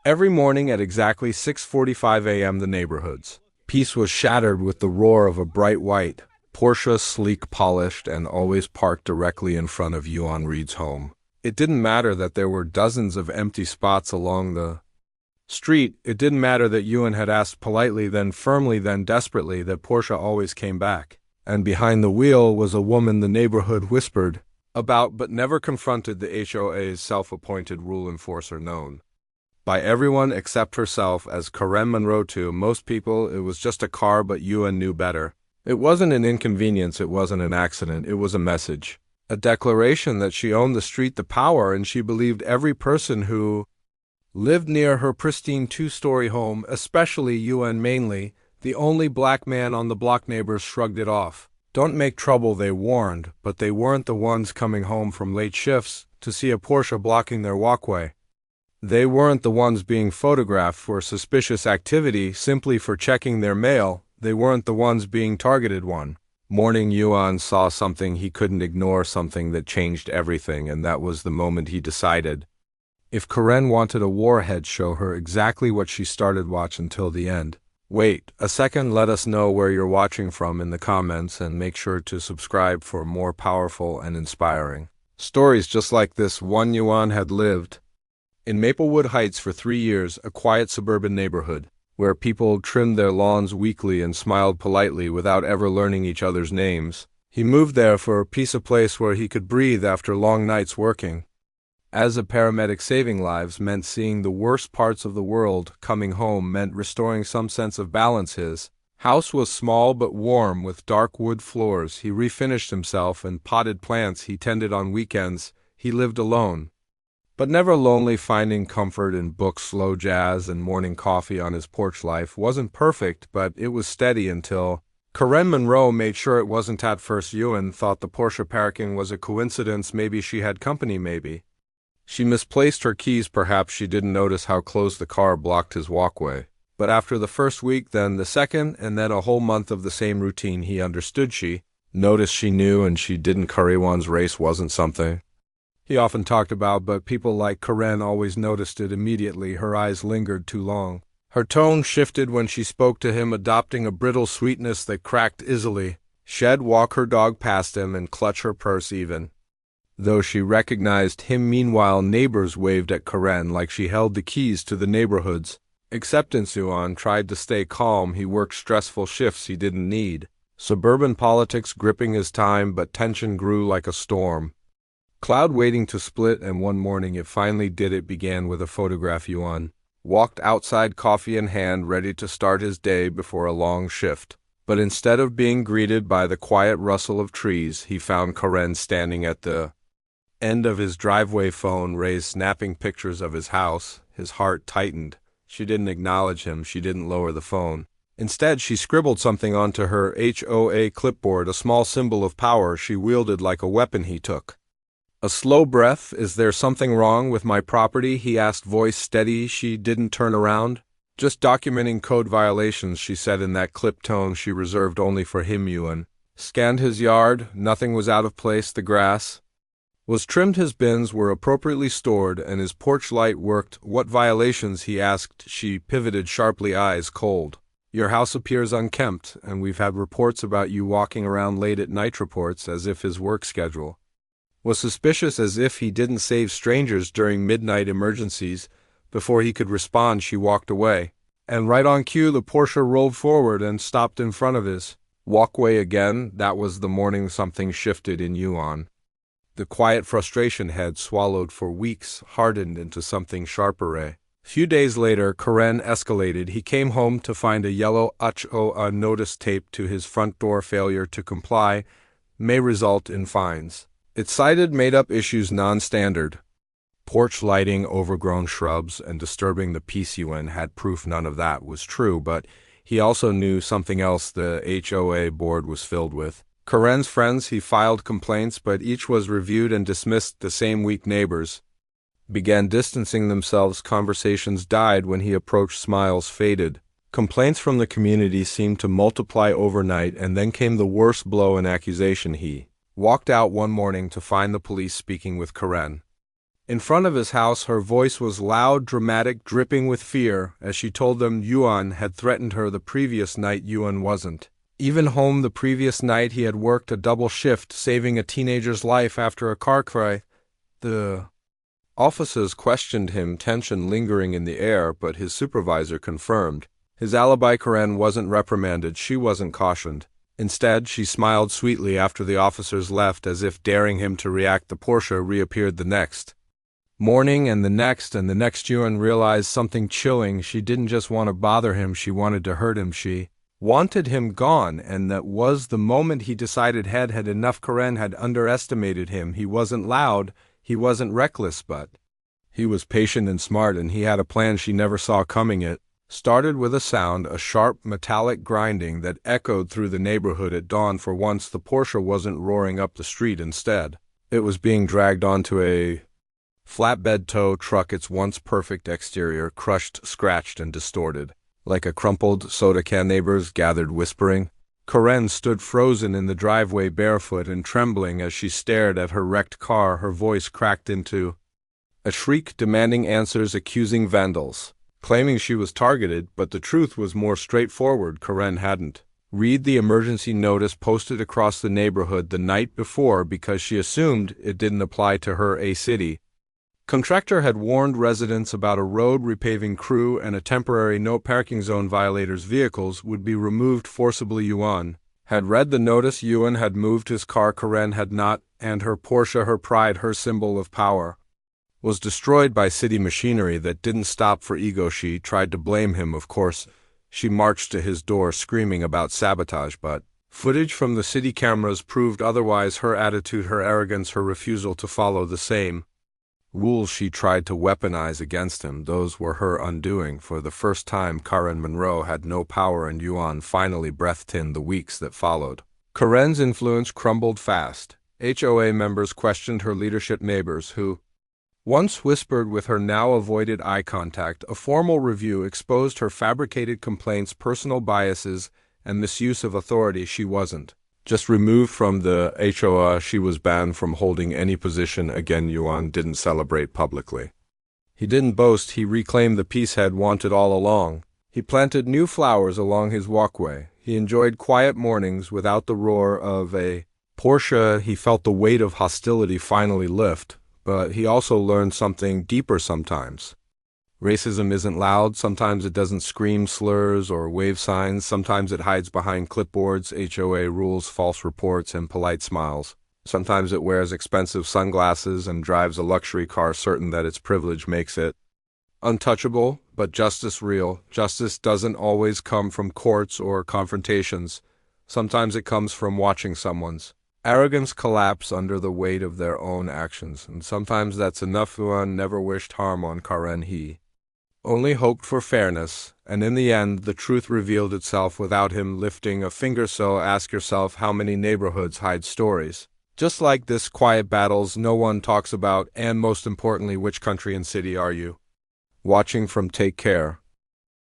Every morning at exactly 6:45 a.m. the neighborhood's peace was shattered with the roar of a bright white Porsche, sleek, polished, and always parked directly in front of Ewan Reed's home. It didn't matter that there were dozens of empty spots along the street. It didn't matter that Ewan had asked politely, then firmly, then desperately, that Porsche always came back. And behind the wheel was a woman the neighborhood whispered about but never confronted, the HOA's self-appointed rule enforcer, known by everyone except herself as Karen Monroe. To most people, it was just a car, but Ewan knew better. It wasn't an inconvenience, it wasn't an accident, it was a message. A declaration that she owned the street, the power, and she believed every person who lived near her pristine two-story home, especially Ewan mainly, the only black man on the block. Neighbors shrugged it off. Don't make trouble, they warned, but they weren't the ones coming home from late shifts to see a Porsche blocking their walkway. They weren't the ones being photographed for suspicious activity simply for checking their mail. They weren't the ones being targeted. One morning, Ewan saw something he couldn't ignore, something that changed everything, and that was the moment he decided. If Karen wanted a warhead, show her exactly what she started. Watch until the end. Wait a second, let us know where you're watching from in the comments, and make sure to subscribe for more powerful and inspiring stories just like this one. Ewan had lived in Maplewood Heights for 3 years, a quiet suburban neighborhood where people trimmed their lawns weekly and smiled politely without ever learning each other's names. He moved there for a piece of place where he could breathe after long nights working as a paramedic. Saving lives meant seeing the worst parts of the world. Coming home meant restoring some sense of balance. His house was small but warm, with dark wood floors. He refinished himself and potted plants he tended on weekends. He lived alone, but never lonely, finding comfort in books, slow jazz, and morning coffee on his porch. Life wasn't perfect, but it was steady until Karen Monroe made sure it wasn't. At first, Ewan thought the Porsche parking was a coincidence. Maybe she had company, maybe she misplaced her keys, perhaps she didn't notice how close the car blocked his walkway. But after the first week, then the second, and then a whole month of the same routine, he understood. She noticed, she knew, and she didn't. One's race wasn't something he often talked about, but people like Karen always noticed it immediately. Her eyes lingered too long. Her tone shifted when she spoke to him, adopting a brittle sweetness that cracked easily. She'd walk her dog past him and clutch her purse even though she recognized him. Meanwhile, neighbors waved at Karen like she held the keys to the neighborhood's acceptance. Ewan tried to stay calm. He worked stressful shifts he didn't need. Suburban politics gripping his time, but tension grew like a storm cloud waiting to split, and one morning it finally did. It began with a photograph. Ewan walked outside, coffee in hand, ready to start his day before a long shift. But instead of being greeted by the quiet rustle of trees, he found Karen standing at the end of his driveway, phone raised, snapping pictures of his house. His heart tightened. She didn't acknowledge him. She didn't lower the phone. Instead, she scribbled something onto her HOA clipboard, a small symbol of power she wielded like a weapon. He took a slow breath. Is there something wrong with my property? He asked, voice steady. She didn't turn around. Just documenting code violations, she said in that clipped tone she reserved only for him. Ewan scanned his yard. Nothing was out of place. The grass was trimmed, his bins were appropriately stored, and his porch light worked. What violations? He asked. She pivoted sharply, eyes cold. Your house appears unkempt, and we've had reports about you walking around late at night. Reports, as if his work schedule was suspicious, as if he didn't save strangers during midnight emergencies. Before he could respond, she walked away, and right on cue the Porsche rolled forward and stopped in front of his walkway again. That was the morning something shifted in Ewan. The quiet frustration had swallowed for weeks hardened into something sharper. A few days later, Karen escalated. He came home to find a yellow HOA notice taped to his front door. Failure to comply may result in fines. It cited made-up issues, non-standard porch lighting, overgrown shrubs, and disturbing the peace. Ewan had proof none of that was true, but he also knew something else the HOA board was filled with Karen's friends. He filed complaints, but each was reviewed and dismissed the same week. Neighbors began distancing themselves. Conversations died when he approached. Smiles faded. Complaints from the community seemed to multiply overnight, and then came the worst blow, an accusation. He walked out one morning to find the police speaking with Karen. In front of his house, her voice was loud, dramatic, dripping with fear, as she told them Ewan had threatened her the previous night. Ewan wasn't even home the previous night. He had worked a double shift, saving a teenager's life after a car crash. The officers questioned him, tension lingering in the air, but his supervisor confirmed his alibi. Karen wasn't reprimanded, she wasn't cautioned. Instead, she smiled sweetly after the officers left, as if daring him to react. The Porsche reappeared the next morning, and the next, and the next. Ewan realized something chilling. She didn't just want to bother him, she wanted to hurt him. She wanted him gone, and that was the moment he decided he'd had enough. Karen had underestimated him. He wasn't loud, he wasn't reckless, but he was patient and smart, and he had a plan she never saw coming. It started with a sound, a sharp metallic grinding that echoed through the neighborhood at dawn. For once, the Porsche wasn't roaring up the street. Instead, it was being dragged onto a flatbed tow truck, its once perfect exterior crushed, scratched, and distorted like a crumpled soda can. Neighbors gathered, whispering. Karen stood frozen in the driveway, barefoot and trembling as she stared at her wrecked car. Her voice cracked into a shriek, demanding answers, accusing vandals, claiming she was targeted. But the truth was more straightforward. Karen hadn't read the emergency notice posted across the neighborhood the night before because she assumed it didn't apply to her. A city contractor had warned residents about a road repaving crew and a temporary no parking zone. Violators' vehicles would be removed forcibly. Ewan had read the notice. Ewan had moved his car. Karen had not, and her Porsche, her pride, her symbol of power, was destroyed by city machinery that didn't stop for ego. She tried to blame him, of course. She marched to his door screaming about sabotage, but footage from the city cameras proved otherwise. Her attitude, her arrogance, her refusal to follow the same rules she tried to weaponize against him, those were her undoing. For the first time, Karen Monroe had no power, and Ewan finally breathed in the weeks that followed. Karen's influence crumbled fast. HOA members questioned her leadership. Neighbors who once whispered with her now avoided eye contact. A formal review exposed her fabricated complaints, personal biases, and misuse of authority. She wasn't just removed from the HOA, she was banned from holding any position again. Ewan didn't celebrate publicly. He didn't boast. He reclaimed the peace he'd wanted all along. He planted new flowers along his walkway. He enjoyed quiet mornings without the roar of a Porsche. He felt the weight of hostility finally lift, but he also learned something deeper. Sometimes racism isn't loud, sometimes it doesn't scream slurs or wave signs, sometimes it hides behind clipboards, HOA rules, false reports, and polite smiles. Sometimes it wears expensive sunglasses and drives a luxury car, certain that its privilege makes it untouchable. But justice, real justice, doesn't always come from courts or confrontations. Sometimes it comes from watching someone's arrogance collapse under the weight of their own actions, and sometimes that's enough. Ewan never wished harm on Karen. He only hoped for fairness, and in the end, the truth revealed itself without him lifting a finger. So ask yourself, how many neighborhoods hide stories just like this? Quiet battles no one talks about, and most importantly, which country and city are you watching from? Take care.